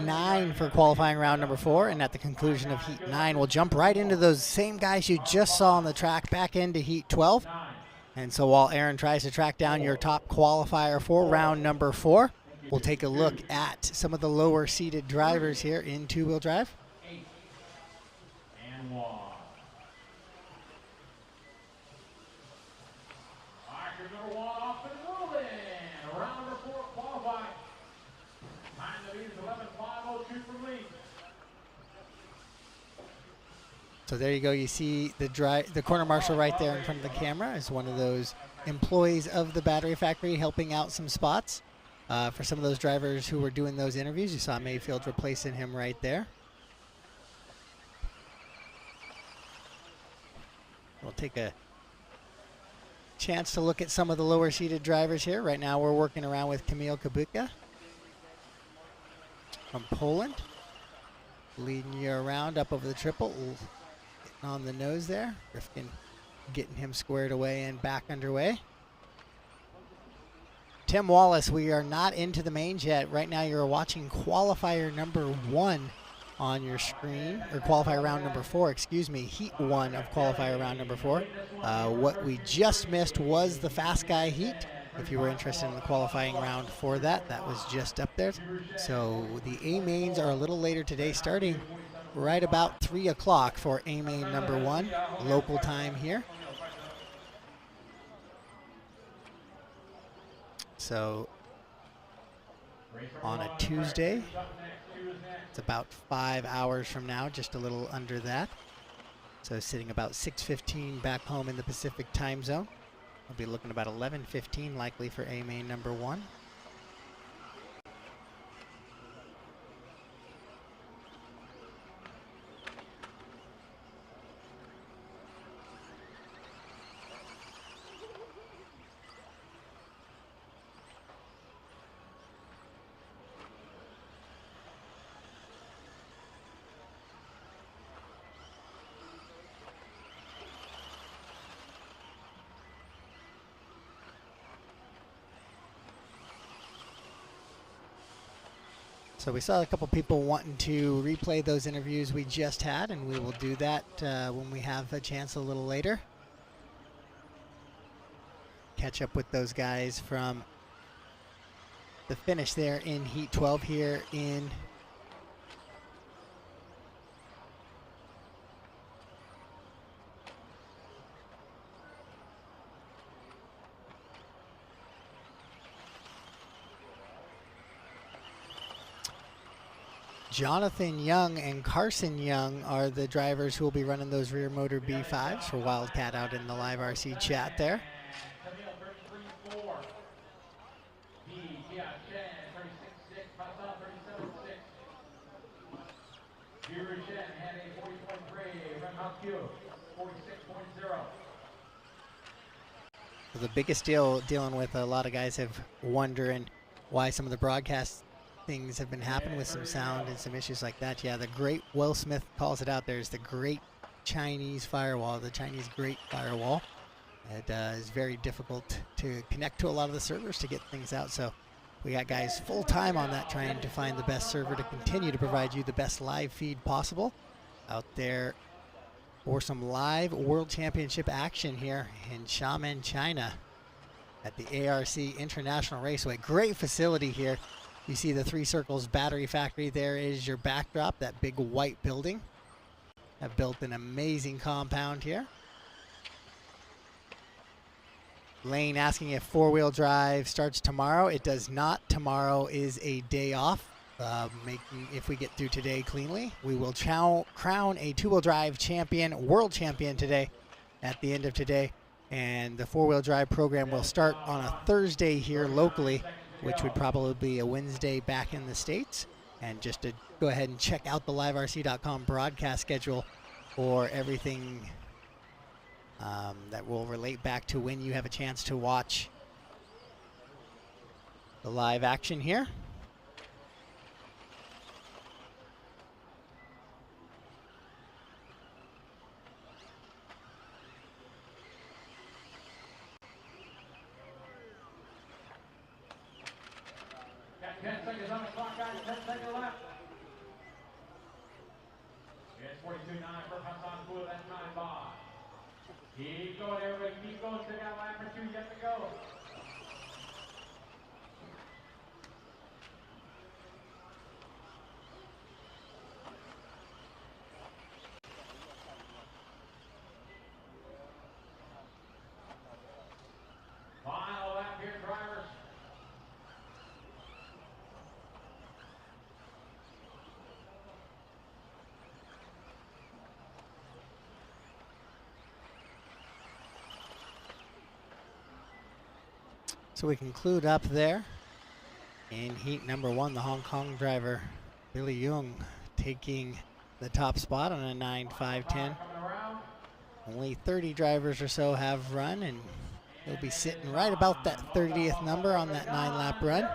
9 for qualifying round number 4, and at the conclusion of heat 9, we'll jump right into those same guys you just saw on the track back into heat 12. And so while Aaron tries to track down your top qualifier for round number 4, we'll take a look at some of the lower seated drivers here in two-wheel drive. So there you go. You see the corner marshal right there in front of the camera is one of those employees of the battery factory helping out some spots for some of those drivers who were doing those interviews. You saw Mayfield replacing him right there. We'll take a chance to look at some of the lower seated drivers here. Right now we're working around with Kamil Kubica from Poland, leading you around up over the triple. On the nose there. Rifkin getting him squared away and back underway. Tim Wallace, we are not into the mains yet. Right now you're watching qualifier number 1 on your screen, or qualifier round number 4, excuse me, heat 1 of qualifier round number 4. What we just missed was the fast guy heat. If you were interested in the qualifying round for that, that was just up there. So the A mains are a little later today, starting right about 3 o'clock for A main number 1, local time here. So on a Tuesday, it's about 5 hours from now, just a little under that. So sitting about 6:15 back home in the Pacific time zone. We'll be looking about 11:15 likely for A main number 1. So we saw a couple people wanting to replay those interviews we just had, and we will do that when we have a chance a little later. Catch up with those guys from the finish there in heat 12 here in Jonathan Yeung and Carson Yeung are the drivers who will be running those rear motor B5s for Wildcat out in the LiveRC chat there. Jia Chen, 36.6, Pason 37.6. Rui Chen had a 40.3, Ren Hao Qu, 46.0. The biggest deal dealing with a lot of guys have wondering why some of the broadcast things have been happening with some sound and some issues like that. Yeah, the great Will Smith calls it out. There's the Great Chinese Firewall, the Chinese Great Firewall. It is very difficult to connect to a lot of the servers to get things out. So we got guys full time on that, trying to find the best server to continue to provide you the best live feed possible out there for some live World Championship action here in Xiamen, China at the ARC International Raceway. Great facility here. You see the Three Circles Battery Factory. There is your backdrop, that big white building. Have built an amazing compound here. Lane asking if four-wheel drive starts tomorrow. It does not. Tomorrow is a day off. If we get through today cleanly, we will crown a two-wheel drive champion, world champion today at the end of today. And the four-wheel drive program will start on a Thursday here locally, which would probably be a Wednesday back in the States. And just to go ahead and check out the liverc.com broadcast schedule for everything that will relate back to when you have a chance to watch the live action here. Got 10 seconds on the clock, guys. 10 seconds left. 42.9 for Pason Phua, that's 9-5. Keep going, everybody, keep going. Still got a lap or two yet to go. Final lap here, drivers. So we conclude up there in heat number 1, the Hong Kong driver Billy Yeung taking the top spot on a 9.510. Coming around. Only 30 drivers or so have run, and he'll be sitting right about that 30th number on that 9-lap run.